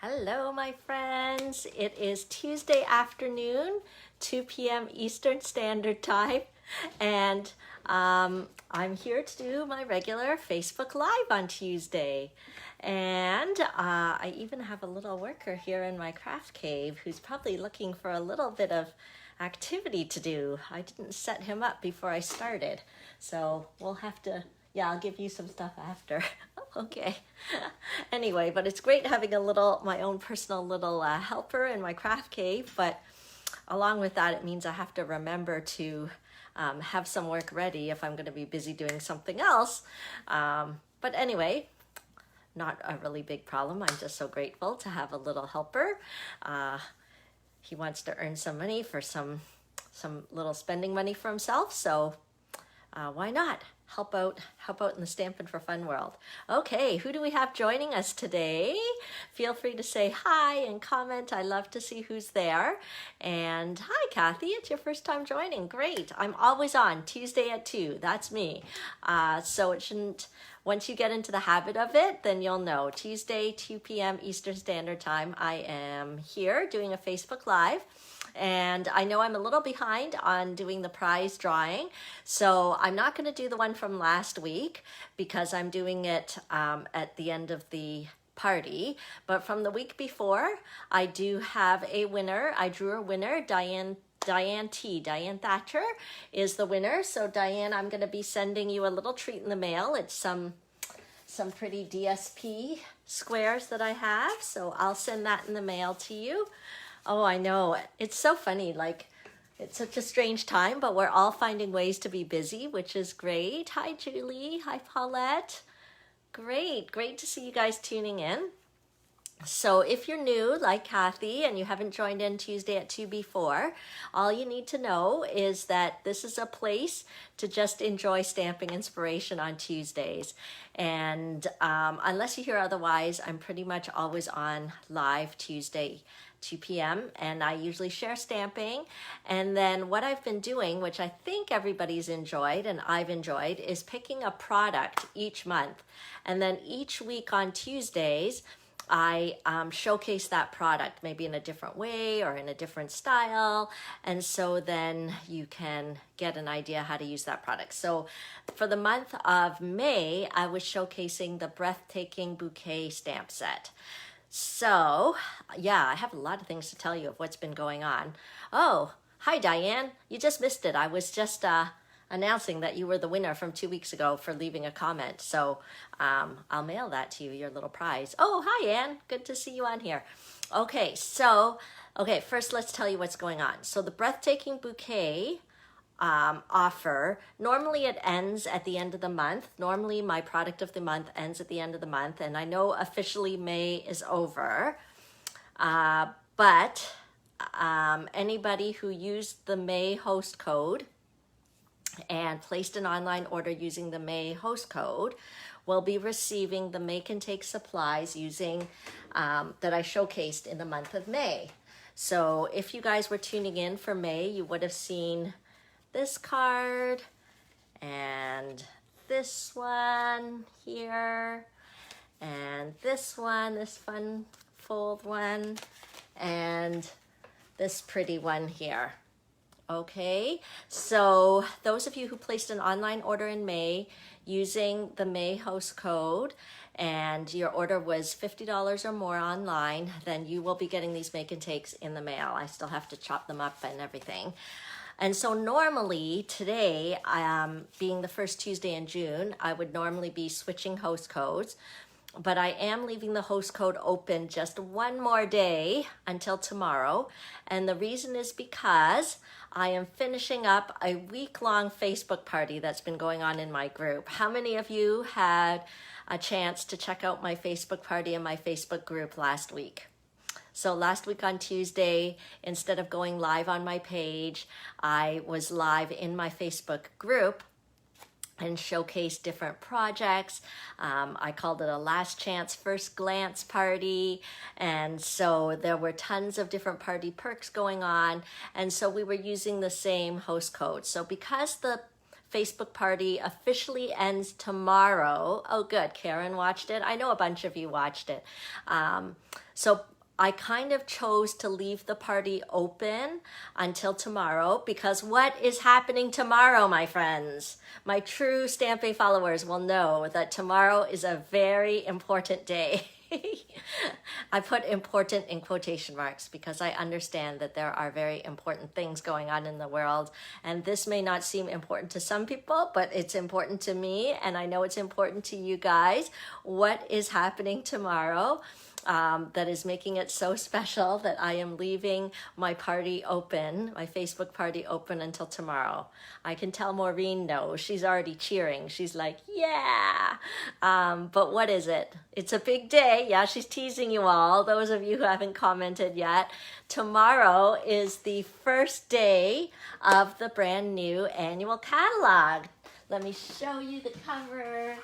Hello, my friends. It is Tuesday afternoon, 2 p.m. Eastern Standard Time, and I'm here to do my regular Facebook Live on Tuesday. And I even have a little worker here in my craft cave who's probably looking for a little bit of activity to do. I didn't set him up before I started, so we'll have to, I'll give you some stuff after. Okay. Anyway, but it's great having my own personal little helper in my craft cave, but along with that, it means I have to remember to have some work ready if I'm going to be busy doing something else. But anyway, not a really big problem. I'm just so grateful to have a little helper. He wants to earn some money for some little spending money for himself, so why not help out in the Stampin' for Fun world. Okay, who do we have joining us today? Feel free to say hi and comment. I love to see who's there. And hi, Kathy, it's your first time joining. Great. I'm always on Tuesday at 2. That's me. So it shouldn't, once you get into the habit of it, then you'll know. Tuesday, 2 p.m. Eastern Standard Time, I am here doing a Facebook Live. And I know I'm a little behind on doing the prize drawing, so I'm not going to do the one from last week because I'm doing it at the end of the party. But from the week before, I do have a winner. I drew a winner, Diane Thatcher is the winner. So Diane, I'm going to be sending you a little treat in the mail. It's some pretty DSP squares that I have, so I'll send that in the mail to you. Oh, I know. It's so funny. Like, it's such a strange time, but we're all finding ways to be busy, which is great. Hi, Julie. Hi, Paulette. Great to see you guys tuning in. So if you're new, like Kathy, and you haven't joined in Tuesday at 2 before, all you need to know is that this is a place to just enjoy stamping inspiration on Tuesdays. And unless you hear otherwise, I'm pretty much always on live Tuesday, 2 p.m. and I usually share stamping. And then what I've been doing, which I think everybody's enjoyed and I've enjoyed, is picking a product each month. And then each week on Tuesdays, I showcase that product maybe in a different way or in a different style. And so then you can get an idea how to use that product. So for the month of May, I was showcasing the Breathtaking Bouquet stamp set. So yeah, I have a lot of things to tell you of what's been going on. Oh, hi, Diane. You just missed it. I was just announcing that you were the winner from 2 weeks ago for leaving a comment. So I'll mail that to you, your little prize. Oh, hi, Anne. Good to see you on here. Okay, first let's tell you what's going on. So the Breathtaking Bouquet offer, normally it ends at the end of the month. Normally my product of the month ends at the end of the month, and I know officially May is over, but anybody who used the May host code and placed an online order using the May host code will be receiving the Make and Take supplies using that I showcased in the month of May. So if you guys were tuning in for May, you would have seen this card and this one here and this one, this fun fold one, and this pretty one here. Okay, so those of you who placed an online order in May using the May host code and your order was $50 or more online, then you will be getting these Make and Takes in the mail. I still have to chop them up and everything. And so normally today, being the first Tuesday in June, I would normally be switching host codes, but I am leaving the host code open just one more day until tomorrow. And the reason is because I am finishing up a week-long Facebook party that's been going on in my group. How many of you had a chance to check out my Facebook party and my Facebook group last week? So last week on Tuesday, instead of going live on my page, I was live in my Facebook group and showcased different projects. I called it a last chance first glance party. And so there were tons of different party perks going on. And so we were using the same host code. So because the Facebook party officially ends tomorrow. Oh, good. Karen watched it. I know a bunch of you watched it. So I kind of chose to leave the party open until tomorrow because what is happening tomorrow, my friends? My true Stampé followers will know that tomorrow is a very important day. I put important in quotation marks because I understand that there are very important things going on in the world, and this may not seem important to some people, but it's important to me, and I know it's important to you guys. What is happening tomorrow? That is making it so special that I am leaving my party open, my Facebook party open until tomorrow. I can tell Maureen knows. She's already cheering. She's like, yeah. But what is it? It's a big day. Yeah, she's teasing you all. Those of you who haven't commented yet. Tomorrow is the first day of the brand new annual catalog. Let me show you the cover.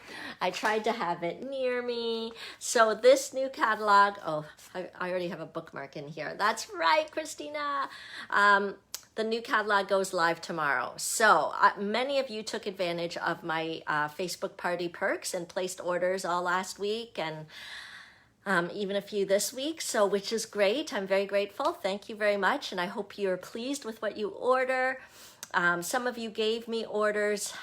I tried to have it near me. So this new catalog, oh, I already have a bookmark in here. That's right, Christina. The new catalog goes live tomorrow. So many of you took advantage of my Facebook party perks and placed orders all last week and even a few this week, so which is great. I'm very grateful. Thank you very much. And I hope you're pleased with what you order. Some of you gave me orders,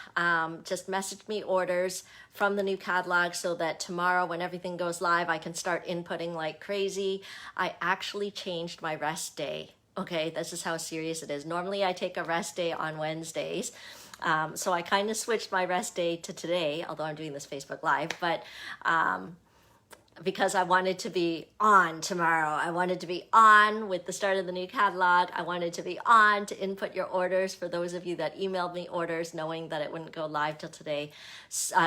just messaged me orders from the new catalog so that tomorrow when everything goes live, I can start inputting like crazy. I actually changed my rest day. Okay, this is how serious it is. Normally I take a rest day on Wednesdays. So I kind of switched my rest day to today, although I'm doing this Facebook Live, but because I wanted to be on tomorrow. I wanted to be on with the start of the new catalog. I wanted to be on to input your orders for those of you that emailed me orders knowing that it wouldn't go live till today,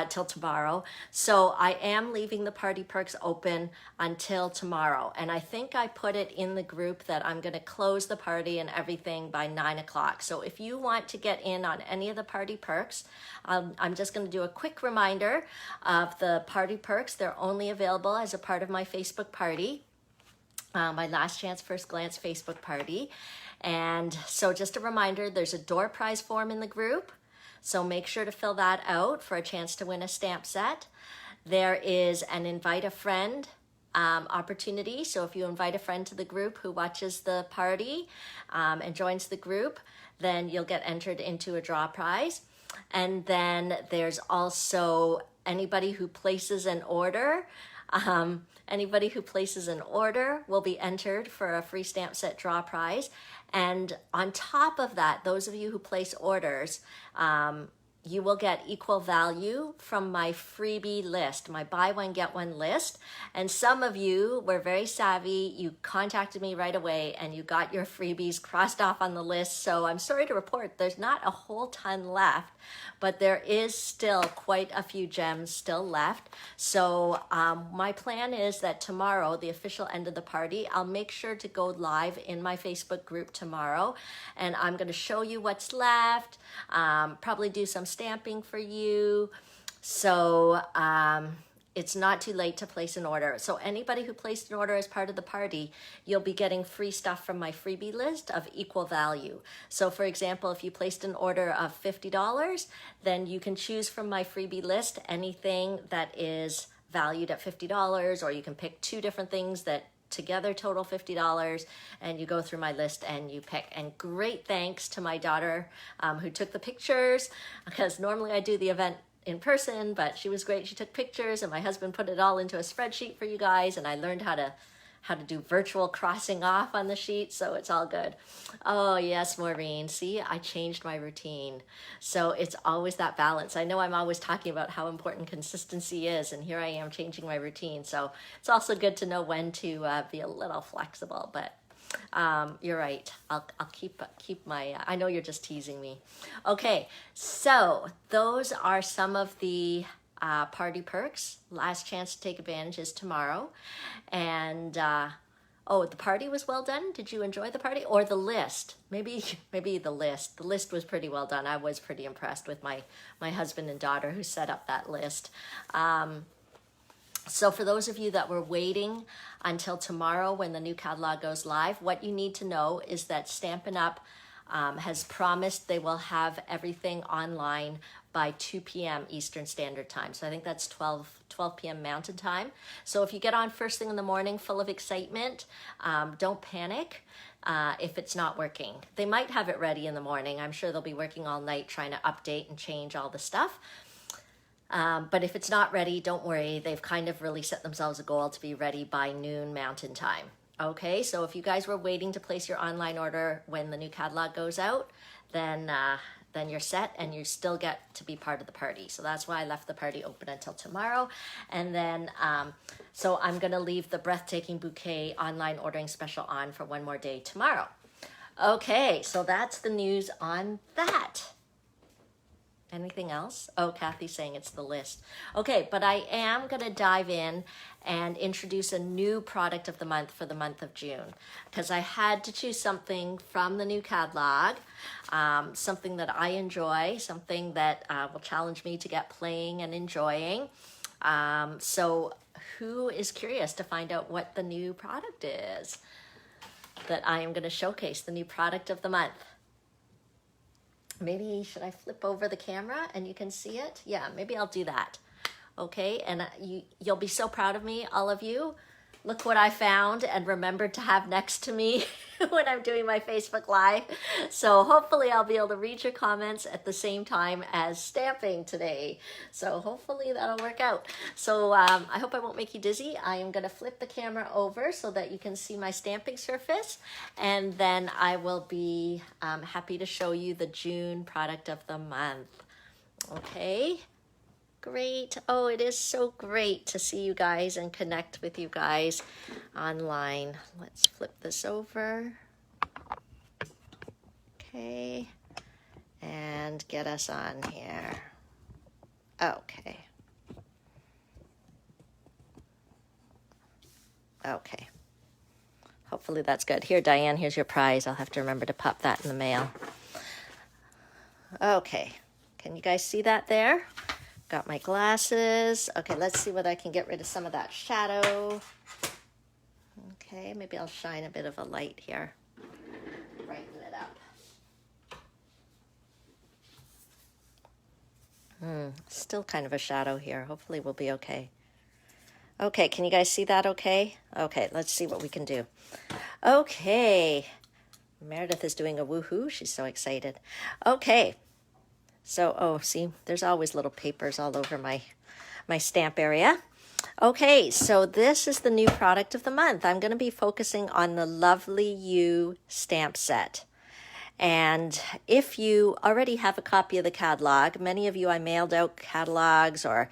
till tomorrow. So I am leaving the party perks open until tomorrow. And I think I put it in the group that I'm going to close the party and everything by 9 o'clock. So if you want to get in on any of the party perks, I'm just going to do a quick reminder of the party perks. They're only available as a part of my Facebook party, my Last Chance First Glance Facebook party. And so just a reminder, there's a door prize form in the group. So make sure to fill that out for a chance to win a stamp set. There is an invite a friend opportunity. So if you invite a friend to the group who watches the party and joins the group, then you'll get entered into a draw prize. And then there's also anybody who places an order. Anybody who places an order will be entered for a free stamp set draw prize. And on top of that, those of you who place orders, you will get equal value from my freebie list, my buy one, get one list. And some of you were very savvy. You contacted me right away and you got your freebies crossed off on the list. So I'm sorry to report there's not a whole ton left, but there is still quite a few gems still left. So my plan is that tomorrow, the official end of the party, I'll make sure to go live in my Facebook group tomorrow. And I'm going to show you what's left, probably do some stamping for you. So it's not too late to place an order. So anybody who placed an order as part of the party, you'll be getting free stuff from my freebie list of equal value. So for example, if you placed an order of $50, then you can choose from my freebie list anything that is valued at $50, or you can pick two different things that together total $50, and you go through my list and you pick. And great thanks to my daughter who took the pictures, because normally I do the event in person, but she was great. She took pictures and my husband put it all into a spreadsheet for you guys, and I learned how to do virtual crossing off on the sheet, so it's all good. Oh yes, Maureen, see, I changed my routine. So it's always that balance. I know I'm always talking about how important consistency is, and here I am changing my routine. So it's also good to know when to be a little flexible, but you're right. I'll keep my, I know you're just teasing me. Okay, so those are some of the party perks. Last chance to take advantage is tomorrow. And oh, the party was well done. Did you enjoy the party? Or the list? Maybe the list. The list was pretty well done. I was pretty impressed with my husband and daughter who set up that list. So for those of you that were waiting until tomorrow when the new catalog goes live, what you need to know is that Stampin' Up! Has promised they will have everything online by 2 p.m. Eastern Standard Time. So I think that's 12 p.m. Mountain Time. So if you get on first thing in the morning full of excitement, don't panic if it's not working. They might have it ready in the morning. I'm sure they'll be working all night trying to update and change all the stuff. But if it's not ready, don't worry. They've kind of really set themselves a goal to be ready by noon Mountain Time. Okay, so if you guys were waiting to place your online order when the new catalog goes out, then you're set and you still get to be part of the party. So that's why I left the party open until tomorrow. And then, so I'm gonna leave the Breathtaking Bouquet online ordering special on for one more day tomorrow. Okay, so that's the news on that. Anything else? Oh, Kathy's saying it's the list. Okay, but I am going to dive in and introduce a new product of the month for the month of June, because I had to choose something from the new catalog, something that I enjoy, something that will challenge me to get playing and enjoying. So who is curious to find out what the new product is that I am going to showcase, the new product of the month? Maybe should I flip over the camera and you can see it? Yeah, maybe I'll do that. Okay, and you'll be so proud of me, all of you. Look what I found and remembered to have next to me when I'm doing my Facebook Live. So hopefully I'll be able to read your comments at the same time as stamping today. So hopefully that'll work out. So I hope I won't make you dizzy. I am going to flip the camera over so that you can see my stamping surface. And then I will be happy to show you the June product of the month. Okay. Great. Oh, it is so great to see you guys and connect with you guys online. Let's flip this over. Okay. And get us on here. Okay. Okay. Hopefully that's good. Here, Diane, here's your prize. I'll have to remember to pop that in the mail. Okay. Can you guys see that there? Got my glasses. Okay, let's see whether I can get rid of some of that shadow. Okay, maybe I'll shine a bit of a light here. Brighten it up. Still kind of a shadow here. Hopefully we'll be okay. Okay, can you guys see that okay? Okay, let's see what we can do. Okay. Meredith is doing a woohoo. She's so excited. Okay. So, oh, see, there's always little papers all over my stamp area. Okay, so this is the new product of the month. I'm going to be focusing on the Lovely You stamp set. And if you already have a copy of the catalog, many of you I mailed out catalogs or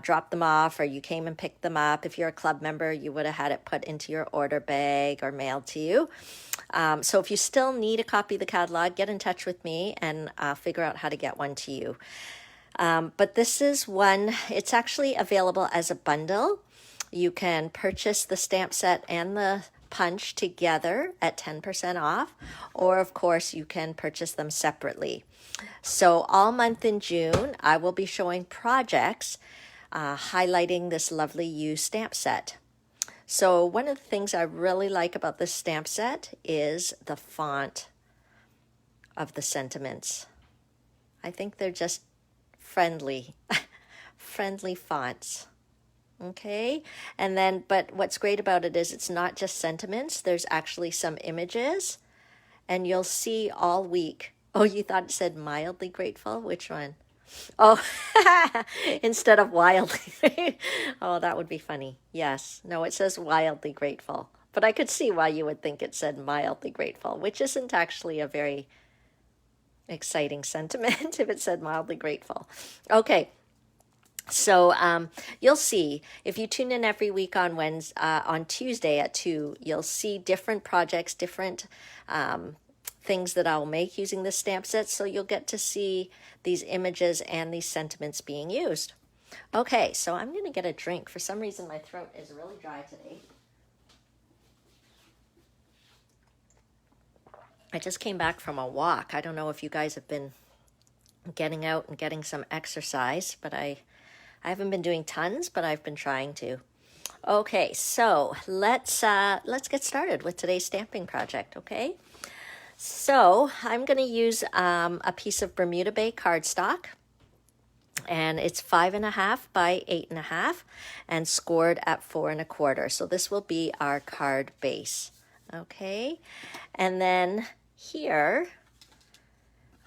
dropped them off, or you came and picked them up. If you're a club member, you would have had it put into your order bag or mailed to you. So if you still need a copy of the catalog, get in touch with me and I'll figure out how to get one to you. But this is one, it's actually available as a bundle. You can purchase the stamp set and the punch together at 10% off, or of course you can purchase them separately. So all month in June, I will be showing projects highlighting this Lovely You stamp set. So one of the things I really like about this stamp set is the font of the sentiments. I think they're just friendly, friendly fonts. Okay, and then, but what's great about it is it's not just sentiments, there's actually some images, and you'll see all week. Oh, you thought it said mildly grateful? Which one? Oh, instead of wildly. Oh, that would be funny. Yes, no, it says wildly grateful, but I could see why you would think it said mildly grateful, which isn't actually a very exciting sentiment if it said mildly grateful. Okay. So you'll see, if you tune in every week on on Tuesday at 2, you'll see different projects, different things that I'll make using this stamp set. So you'll get to see these images and these sentiments being used. Okay, so I'm going to get a drink. For some reason, my throat is really dry today. I just came back from a walk. I don't know if you guys have been getting out and getting some exercise, but I haven't been doing tons, but I've been trying to. Okay, so let's get started with today's stamping project, okay? So I'm going to use a piece of Bermuda Bay cardstock. And it's 5.5 by 8.5 and scored at 4.25. So this will be our card base. Okay, and then here,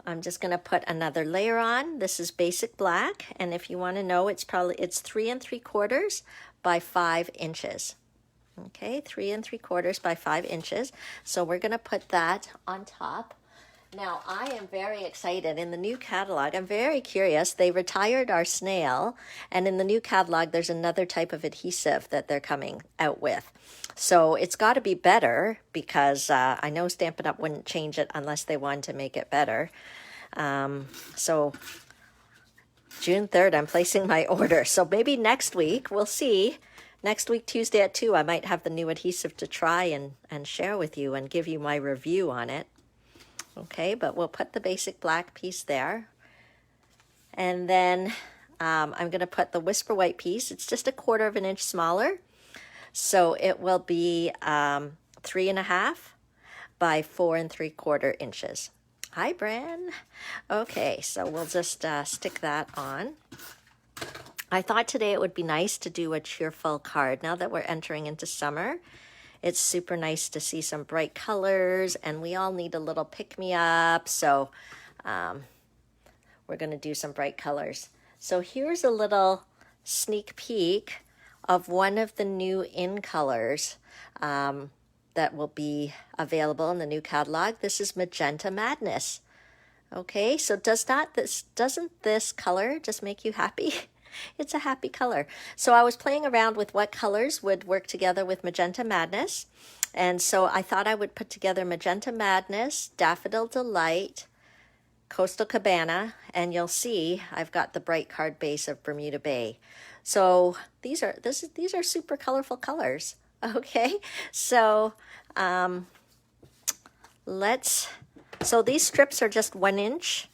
I'm just going to put another layer on. This is basic black, and if you want to know, it's 3.75 by 5 inches. Okay, 3.75 by 5 inches. So we're going to put that on top. Now, I am very excited. In the new catalog, I'm very curious. They retired our snail, and in the new catalog, there's another type of adhesive that they're coming out with. So it's got to be better, because I know Stampin' Up! Wouldn't change it unless they wanted to make it better. So June 3rd, I'm placing my order. So maybe next week, we'll see. Next week, Tuesday at 2, I might have the new adhesive to try and share with you and give you my review on it. Okay, but we'll put the basic black piece there. And then I'm going to put the Whisper White piece. It's just 1/4 inch smaller. So it will be 3.5 by 4.75 inches. Hi, Bran. Okay, so we'll just stick that on. I thought today it would be nice to do a cheerful card. Now that we're entering into summer, it's super nice to see some bright colors, and we all need a little pick-me-up, so we're going to do some bright colors. So here's a little sneak peek of one of the new in colors that will be available in the new catalog. This is Magenta Madness. Okay, so doesn't this color just make you happy? It's a happy color. So I was playing around with what colors would work together with Magenta Madness. And so I thought I would put together Magenta Madness, Daffodil Delight, Coastal Cabana, and you'll see I've got the bright card base of Bermuda Bay. So these are super colorful colors. Okay, so so these strips are just 1 inch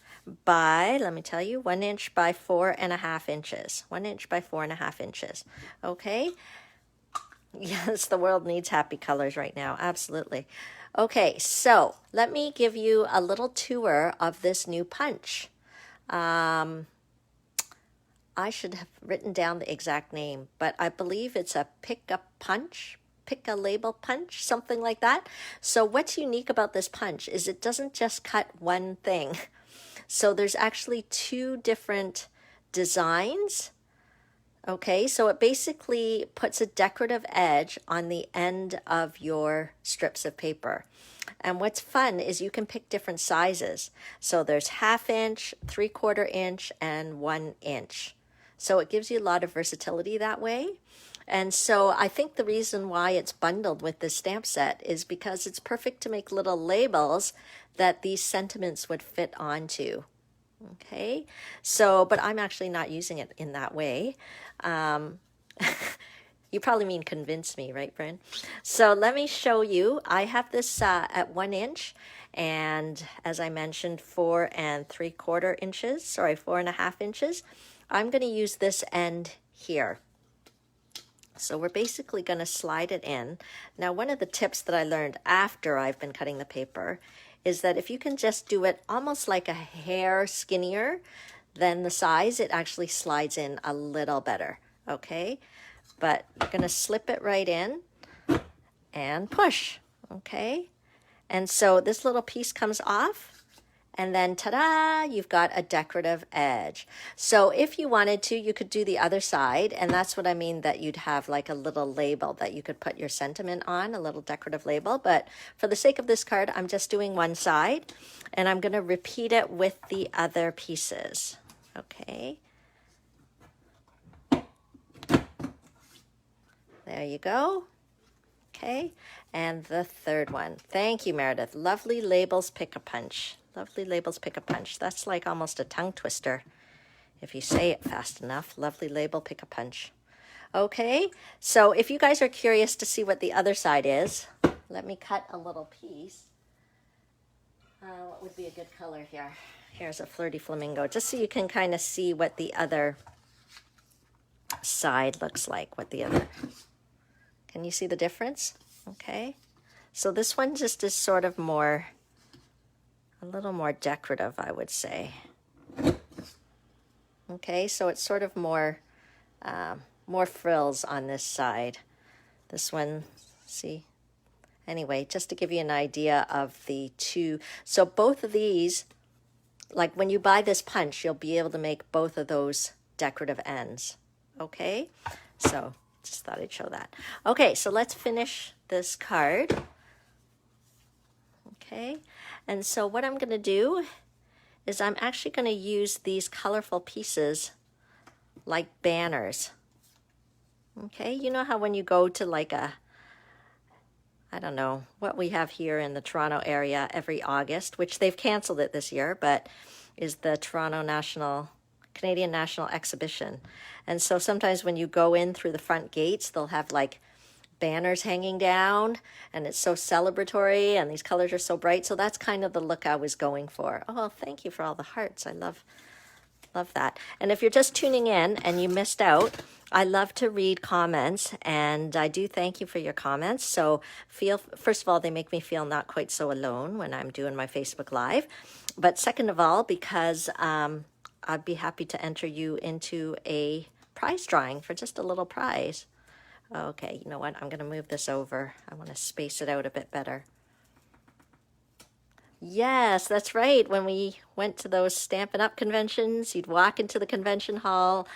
by, let me tell you, 1 inch by 4.5 inches. 1 inch by 4.5 inches. Okay. Yes, the world needs happy colors right now. Absolutely. Okay, so let me give you a little tour of this new punch. I should have written down the exact name, but I believe it's a pick a label punch, something like that. So what's unique about this punch is it doesn't just cut one thing. So there's actually 2 different designs. Okay, so it basically puts a decorative edge on the end of your strips of paper. And what's fun is you can pick different sizes. So there's 1/2 inch, 3/4 inch, and 1 inch. So it gives you a lot of versatility that way. And so I think the reason why it's bundled with this stamp set is because it's perfect to make little labels that these sentiments would fit onto. Okay, so, but I'm actually not using it in that way. You probably mean convince me, right, Bryn? So let me show you. I have this at 1 inch, and as I mentioned, 4.75 inches, 4.5 inches. I'm going to use this end here. So we're basically going to slide it in. Now, one of the tips that I learned after I've been cutting the paper is that if you can just do it almost like a hair skinnier than the size, it actually slides in a little better, okay? But you're going to slip it right in and push, okay? And so this little piece comes off, and then ta-da, you've got a decorative edge. So if you wanted to, you could do the other side, and that's what I mean, that you'd have like a little label that you could put your sentiment on, a little decorative label. But for the sake of this card, I'm just doing one side, and I'm going to repeat it with the other pieces. Okay. There you go. Okay, and the third one. Thank you, Meredith. Lovely Labels Pick-a-Punch. Lovely Labels Pick-a-Punch. That's like almost a tongue twister if you say it fast enough. Lovely Label Pick-a-Punch. Okay, so if you guys are curious to see what the other side is, let me cut a little piece. What would be a good color here? Here's a Flirty Flamingo, just so you can kind of see what the other side looks like. Can you see the difference? Okay, so this one just is sort of more, a little more decorative, I would say. Okay, so it's sort of more, more frills on this side. This one, see? Anyway, just to give you an idea of the two. So both of these, like when you buy this punch, you'll be able to make both of those decorative ends. Okay, so just thought I'd show that. Okay, so let's finish this card. Okay, and so what I'm going to do is I'm actually going to use these colorful pieces like banners. Okay, you know how when you go to like a, I don't know what we have here in the Toronto area every August, which they've canceled it this year, but is the Canadian National Exhibition. And so sometimes when you go in through the front gates, they'll have like banners hanging down, and it's so celebratory, and these colors are so bright. So that's kind of the look I was going for. Oh, thank you for all the hearts. I love that. And if you're just tuning in and you missed out, I love to read comments, and I do thank you for your comments. So first of all, they make me feel not quite so alone when I'm doing my Facebook Live. But second of all, because I'd be happy to enter you into a prize drawing for just a little prize. Okay, you know what? I'm going to move this over. I want to space it out a bit better. Yes, that's right. When we went to those Stampin' Up! Conventions, you'd walk into the convention hall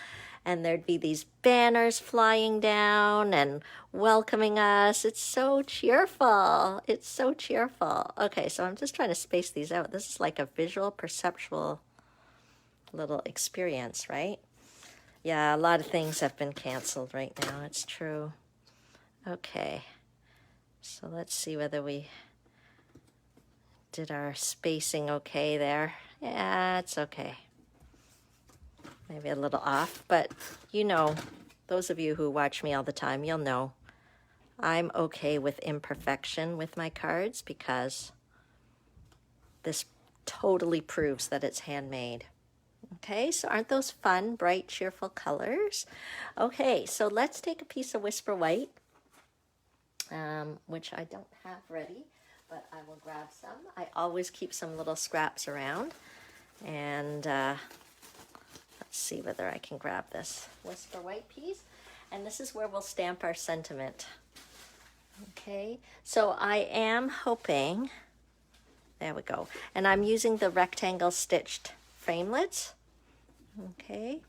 and there'd be these banners flying down and welcoming us. It's so cheerful. It's so cheerful. Okay, so I'm just trying to space these out. This is like a visual, perceptual little experience, right? Yeah, a lot of things have been canceled right now. It's true. Okay, so let's see whether we did our spacing okay there. Yeah, it's okay. Maybe a little off, but you know, those of you who watch me all the time, you'll know I'm okay with imperfection with my cards because this totally proves that it's handmade. Okay, so aren't those fun, bright, cheerful colors? Okay, so let's take a piece of Whisper White, which I don't have ready, but I will grab some. I always keep some little scraps around, and let's see whether I can grab this Whisper White piece, and this is where we'll stamp our sentiment. Okay, so I am hoping, there we go, and I'm using the rectangle stitched framelits. Okay,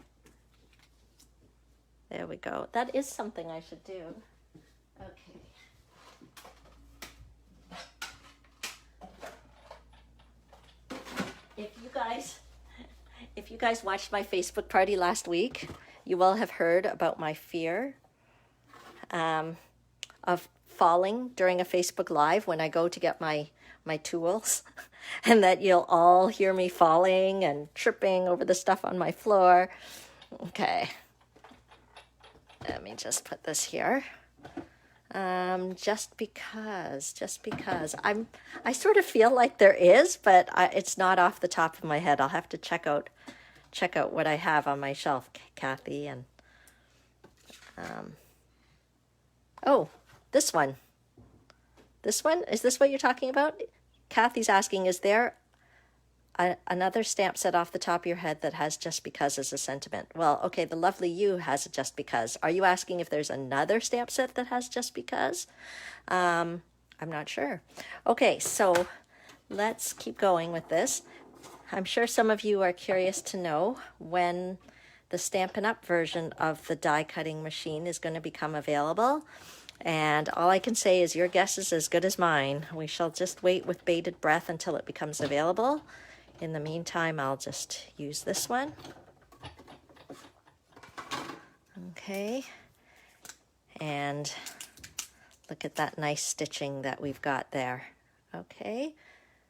there we go. That is something I should do. Okay. If you guys watched my Facebook party last week, you will have heard about my fear of falling during a Facebook Live when I go to get my tools, and that you'll all hear me falling and tripping over the stuff on my floor. Okay, let me just put this here. Just because I sort of feel like there is, but it's not off the top of my head. I'll have to check out what I have on my shelf, Kathy. And oh, this one, is this what you're talking about? Kathy's asking, is there another stamp set off the top of your head that has Just Because as a sentiment? Well, okay, the lovely you has a Just Because. Are you asking if there's another stamp set that has Just Because? I'm not sure. Okay, so let's keep going with this. I'm sure some of you are curious to know when the Stampin' Up! Version of the die cutting machine is going to become available. And all I can say is your guess is as good as mine. We shall just wait with bated breath until it becomes available. In the meantime, I'll just use this one. Okay. And look at that nice stitching that we've got there. Okay.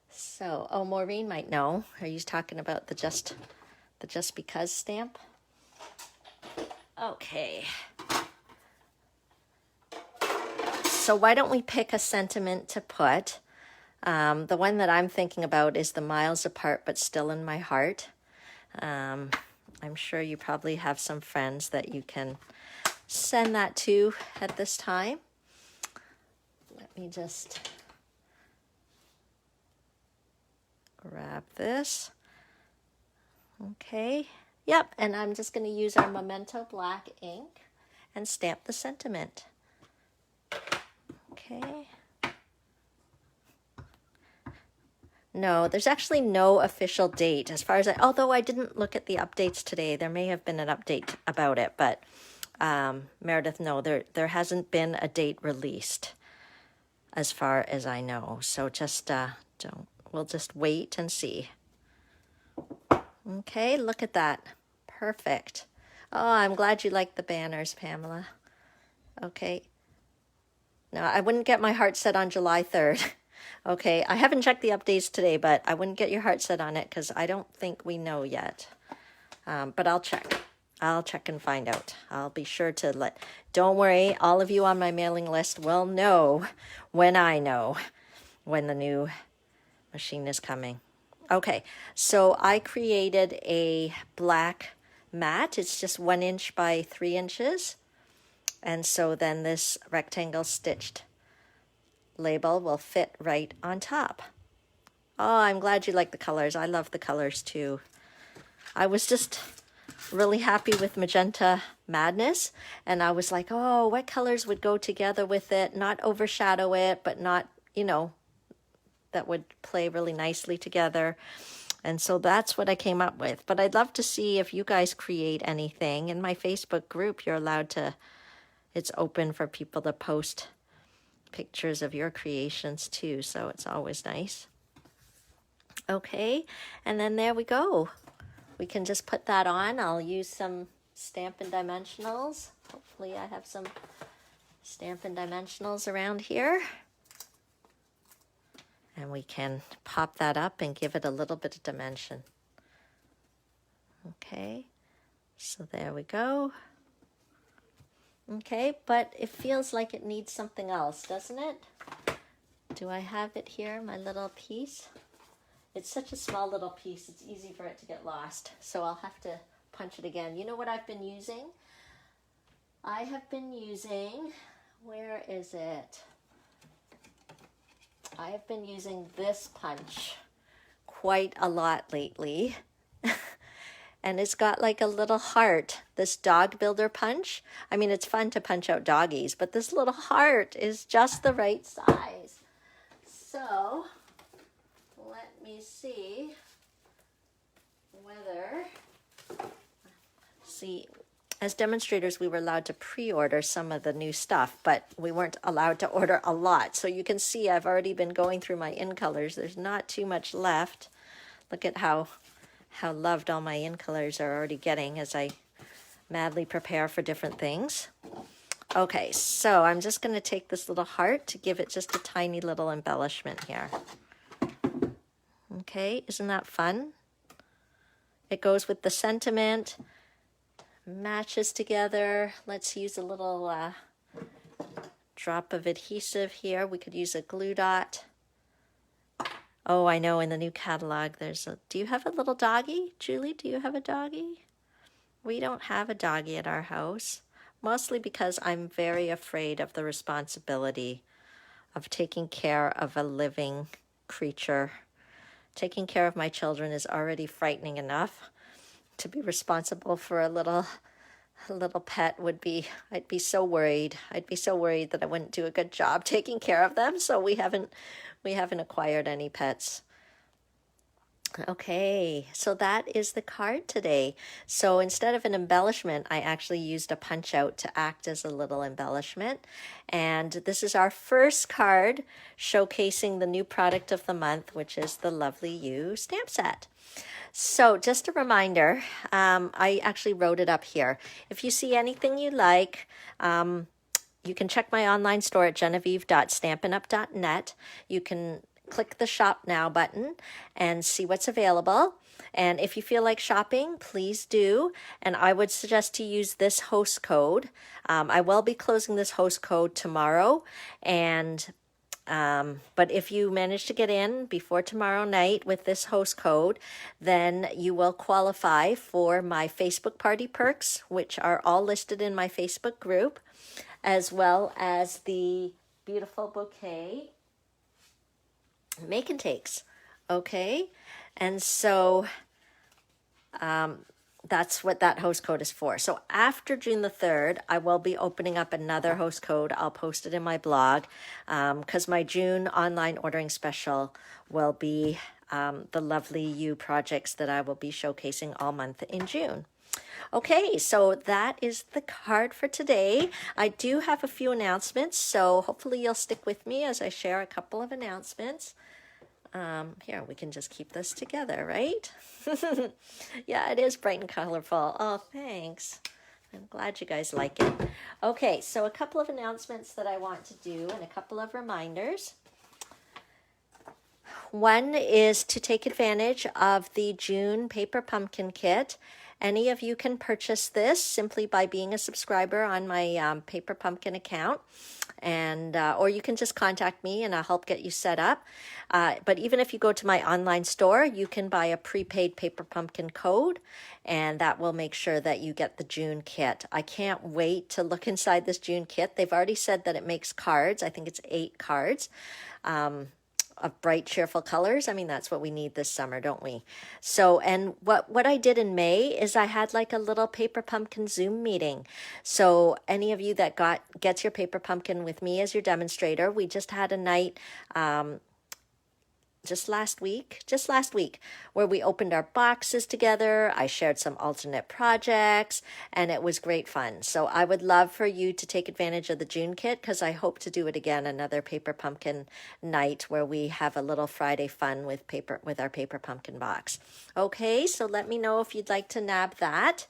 So, oh, Maureen might know. Are you talking about the Just Because stamp? Okay. So why don't we pick a sentiment to put? The one that I'm thinking about is the Miles Apart But Still in My Heart. I'm sure you probably have some friends that you can send that to at this time. Let me just grab this. Okay, Yep, and I'm just going to use our Memento black ink and stamp the sentiment. Okay. No, there's actually no official date as far as although I didn't look at the updates today. There may have been an update about it, but Meredith, no, there hasn't been a date released as far as I know. So just we'll just wait and see. Okay, look at that. Perfect. Oh, I'm glad you like the banners, Pamela. Okay. Now, I wouldn't get my heart set on July 3rd. Okay, I haven't checked the updates today, but I wouldn't get your heart set on it because I don't think we know yet. But I'll check. I'll check and find out. I'll be sure to don't worry, all of you on my mailing list will know when I know when the new machine is coming. Okay, so I created a black mat. It's just 1 inch by 3 inches. And so then this rectangle stitched label will fit right on top. Oh, I'm glad you like the colors. I love the colors too. I was just really happy with Magenta Madness, and I was like, oh, what colors would go together with it, not overshadow it, but not, that would play really nicely together. And so that's what I came up with. But I'd love to see if you guys create anything. In my Facebook group, you're allowed to, it's open for people to post pictures of your creations too, so it's always nice. Okay, and then there we go. We can just put that on. I'll use some Stampin' Dimensionals. Hopefully I have some Stampin' Dimensionals around here. And we can pop that up and give it a little bit of dimension. Okay, so there we go. Okay, but it feels like it needs something else, doesn't it? Do I have it here, my little piece? It's such a small little piece, it's easy for it to get lost. So I'll have to punch it again. You know what I've been using? I have been using, where is it? I have been using this punch quite a lot lately. And it's got like a little heart, this dog builder punch. I mean, it's fun to punch out doggies, but this little heart is just the right size. So let me see whether, as demonstrators, we were allowed to pre-order some of the new stuff, but we weren't allowed to order a lot. So you can see I've already been going through my in colors. There's not too much left. Look at how loved all my in colors are already getting as I madly prepare for different things. Okay, so I'm just going to take this little heart to give it just a tiny little embellishment here. Okay, isn't that fun? It goes with the sentiment, matches together. Let's use a little drop of adhesive here. We could use a glue dot. Oh, I know in the new catalog there's do you have a little doggy? Julie, do you have a doggy? We don't have a doggy at our house, mostly because I'm very afraid of the responsibility of taking care of a living creature. Taking care of my children is already frightening enough. To be responsible for a little pet would be, I'd be so worried. I'd be so worried that I wouldn't do a good job taking care of them. So we haven't acquired any pets. Okay, so that is the card today. So instead of an embellishment, I actually used a punch out to act as a little embellishment. And this is our first card showcasing the new product of the month, which is the Lovely You stamp set. So just a reminder, I actually wrote it up here. If you see anything you like, you can check my online store at genevieve.stampinup.net. You can click the Shop Now button and see what's available. And if you feel like shopping, please do. And I would suggest to use this host code. I will be closing this host code tomorrow. And but if you manage to get in before tomorrow night with this host code, then you will qualify for my Facebook party perks, which are all listed in my Facebook group, as well as the beautiful bouquet make and takes. Okay, and so that's what that host code is for. So after June the 3rd, I will be opening up another host code. I'll post it in my blog because my June online ordering special will be the Lovely You projects that I will be showcasing all month in June. Okay, so that is the card for today. I do have a few announcements, so hopefully you'll stick with me as I share a couple of announcements. Here, we can just keep this together, right? Yeah, it is bright and colorful. Oh, thanks. I'm glad you guys like it. Okay, so a couple of announcements that I want to do and a couple of reminders. One is to take advantage of the June Paper Pumpkin Kit. Any of you can purchase this simply by being a subscriber on my Paper Pumpkin account, and or you can just contact me and I'll help get you set up. But even if you go to my online store, you can buy a prepaid Paper Pumpkin code, and that will make sure that you get the June kit. I can't wait to look inside this June kit. They've already said that it makes cards. I think it's 8 cards. Of bright, cheerful colors. I mean, that's what we need this summer, don't we? So, and what I did in May is I had like a little Paper Pumpkin Zoom meeting. So any of you that gets your Paper Pumpkin with me as your demonstrator, we just had a night just last week, where we opened our boxes together. I shared some alternate projects, and it was great fun. So I would love for you to take advantage of the June kit, because I hope to do it again, another Paper Pumpkin night where we have a little Friday fun with our Paper Pumpkin box. Okay, so let me know if you'd like to nab that.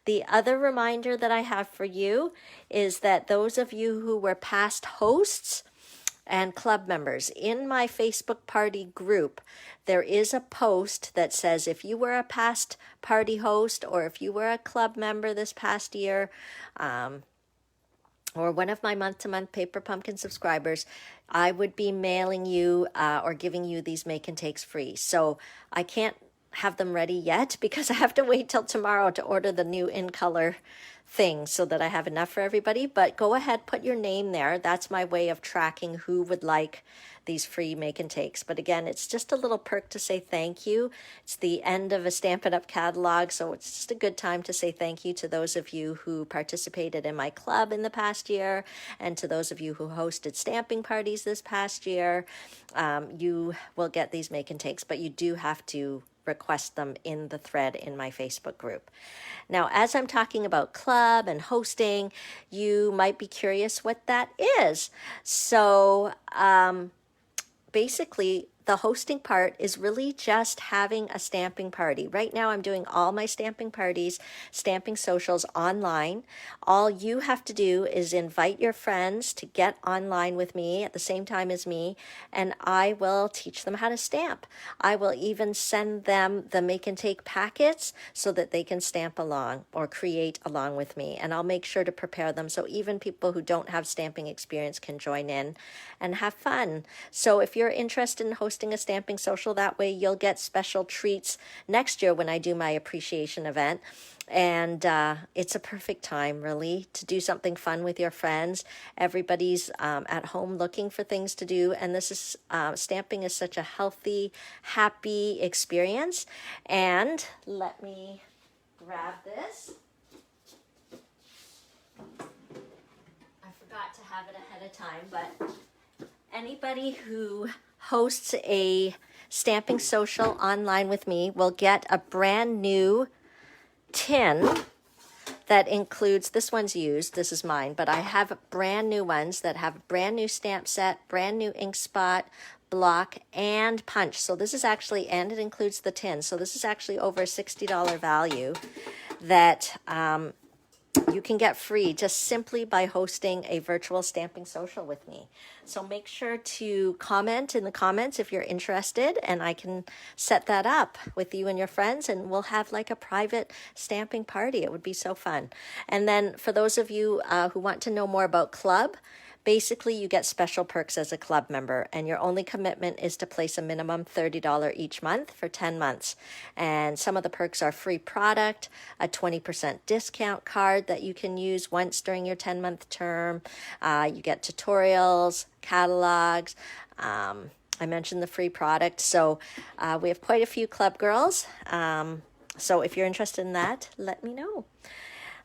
The other reminder that I have for you is that those of you who were past hosts and club members, in my Facebook party group, there is a post that says if you were a past party host or if you were a club member this past year, or one of my month-to-month Paper Pumpkin subscribers, I would be mailing you or giving you these make and takes free. So I can't have them ready yet because I have to wait till tomorrow to order the new in color thing so that I have enough for everybody. But go ahead, put your name there. That's my way of tracking who would like these free make and takes. But again, it's just a little perk to say thank you. It's the end of a Stampin' Up! Catalog, so it's just a good time to say thank you to those of you who participated in my club in the past year, and to those of you who hosted stamping parties this past year. You will get these make and takes, but you do have to request them in the thread in my Facebook group. Now, as I'm talking about club and hosting, you might be curious what that is. So basically, the hosting part is really just having a stamping party. Right now, I'm doing all my stamping parties, stamping socials online. All you have to do is invite your friends to get online with me at the same time as me, and I will teach them how to stamp. I will even send them the make and take packets so that they can stamp along or create along with me, and I'll make sure to prepare them so even people who don't have stamping experience can join in and have fun. So if you're interested in hosting a stamping social, that way you'll get special treats next year when I do my appreciation event. And it's a perfect time, really, to do something fun with your friends. Everybody's at home looking for things to do, and this is stamping is such a healthy, happy experience. And let me grab this. I forgot to have it ahead of time, but anybody who hosts a stamping social online with me will get a brand new tin that includes, this one's used, this is mine, but I have brand new ones that have a brand new stamp set, brand new ink spot, block, and punch. So this is actually, and it includes the tin. So this is actually over a $60 value that you can get free just simply by hosting a virtual stamping social with me. So make sure to comment in the comments if you're interested, and I can set that up with you and your friends, and we'll have like a private stamping party. It would be so fun. And then for those of you who want to know more about club, basically you get special perks as a club member, and your only commitment is to place a minimum $30 each month for 10 months. And some of the perks are free product, a 20% discount card that you can use once during your 10-month term. You get tutorials, catalogs. I mentioned the free product. So we have quite a few club girls. So if you're interested in that, let me know.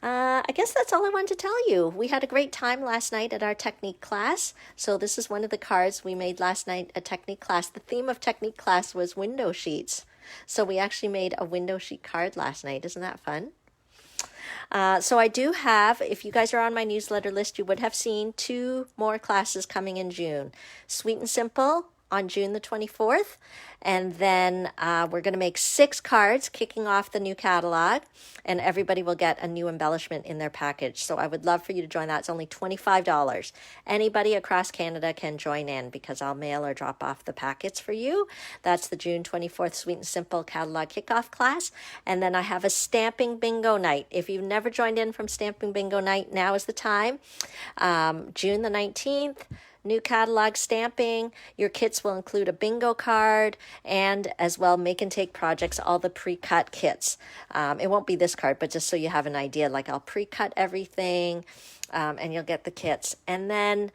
I guess that's all I wanted to tell you. We had a great time last night at our technique class. So this is one of the cards we made last night at technique class. The theme of technique class was window sheets. So we actually made a window sheet card last night. Isn't that fun? So I do have, if you guys are on my newsletter list, you would have seen 2 more classes coming in June. Sweet and Simple on June the 24th. And then we're going to make 6 cards kicking off the new catalog, and everybody will get a new embellishment in their package. So I would love for you to join that. It's only $25. Anybody across Canada can join in because I'll mail or drop off the packets for you. That's the June 24th Sweet and Simple catalog kickoff class. And then I have a stamping bingo night. If you've never joined in from stamping bingo night, now is the time. June the 19th. New catalog stamping. Your kits will include a bingo card and as well make and take projects, all the pre-cut kits. It won't be this card, but just so you have an idea, like I'll pre-cut everything and you'll get the kits. And then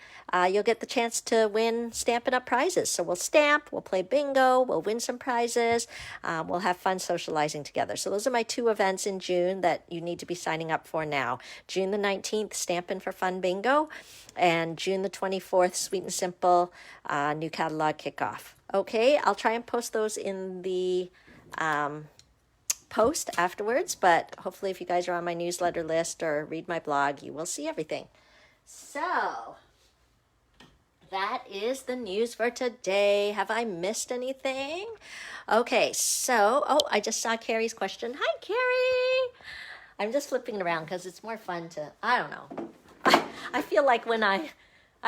you'll get the chance to win Stampin' Up! Prizes. So we'll stamp, we'll play bingo, we'll win some prizes, we'll have fun socializing together. So those are my 2 events in June that you need to be signing up for now. June the 19th, Stampin' for Fun Bingo, and June the 24th, Sweet and Simple new catalog kickoff. Okay, I'll try and post those in the post afterwards, but hopefully if you guys are on my newsletter list or read my blog, you will see everything. So that is the news for today. Have I missed anything? Okay, so, I just saw Carrie's question. Hi, Carrie. I'm just flipping it around because it's more fun to, I don't know. I feel like when I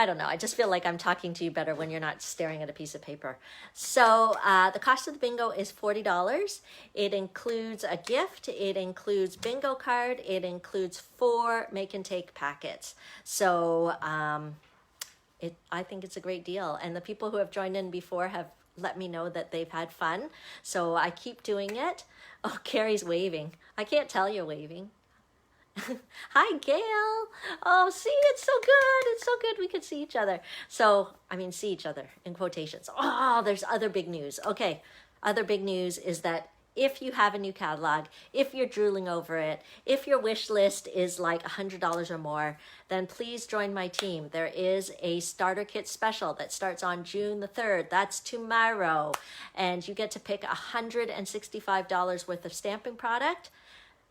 don't know, I just feel like I'm talking to you better when you're not staring at a piece of paper. So the cost of the bingo is $40. It includes a gift, it includes bingo card, it includes 4 make and take packets. So I think it's a great deal. And the people who have joined in before have let me know that they've had fun. So I keep doing it. Oh, Carrie's waving. I can't tell you're waving. Hi, Gail. Oh, see, it's so good. It's so good we could see each other. So, I mean, see each other in quotations. Oh, there's other big news. Okay, other big news is that if you have a new catalog, if you're drooling over it, if your wish list is like $100 or more, then please join my team. There is a starter kit special that starts on June the 3rd. That's tomorrow. And you get to pick $165 worth of stamping product.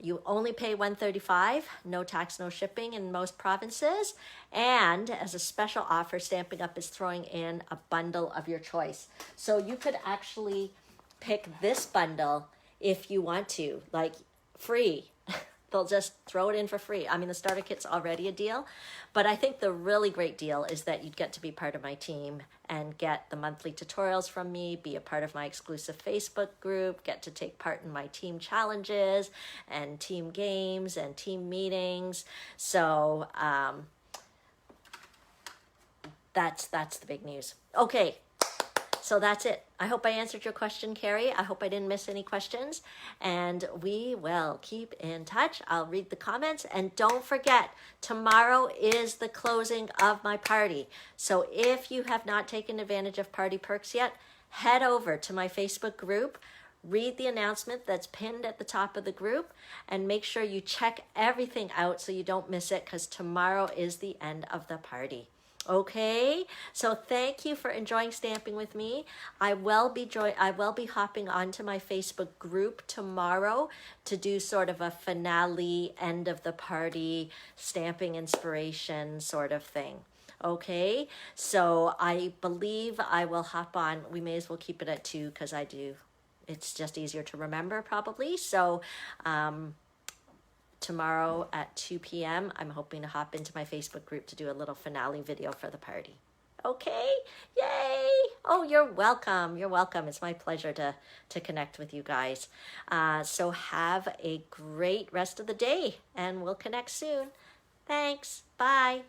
You only pay $135, no tax, no shipping in most provinces. And as a special offer, Stampin' Up! Is throwing in a bundle of your choice. So you could actually pick this bundle if you want to, like free. They'll just throw it in for free. I mean, the starter kit's already a deal, but I think the really great deal is that you'd get to be part of my team and get the monthly tutorials from me, be a part of my exclusive Facebook group, get to take part in my team challenges and team games and team meetings. So that's the big news. Okay. So that's it. I hope I answered your question, Carrie. I hope I didn't miss any questions. And we will keep in touch. I'll read the comments. And don't forget, tomorrow is the closing of my party. So if you have not taken advantage of party perks yet, head over to my Facebook group, read the announcement that's pinned at the top of the group, and make sure you check everything out so you don't miss it, because tomorrow is the end of the party. Okay, so thank you for enjoying stamping with me. I will be hopping onto my Facebook group tomorrow to do sort of a finale, end of the party, stamping inspiration sort of thing. Okay, so I believe I will hop on. We may as well keep it at 2 because it's just easier to remember probably. So tomorrow at 2 p.m. I'm hoping to hop into my Facebook group to do a little finale video for the party. Okay, yay! Oh, you're welcome. You're welcome. It's my pleasure to connect with you guys. So have a great rest of the day, and we'll connect soon. Thanks. Bye.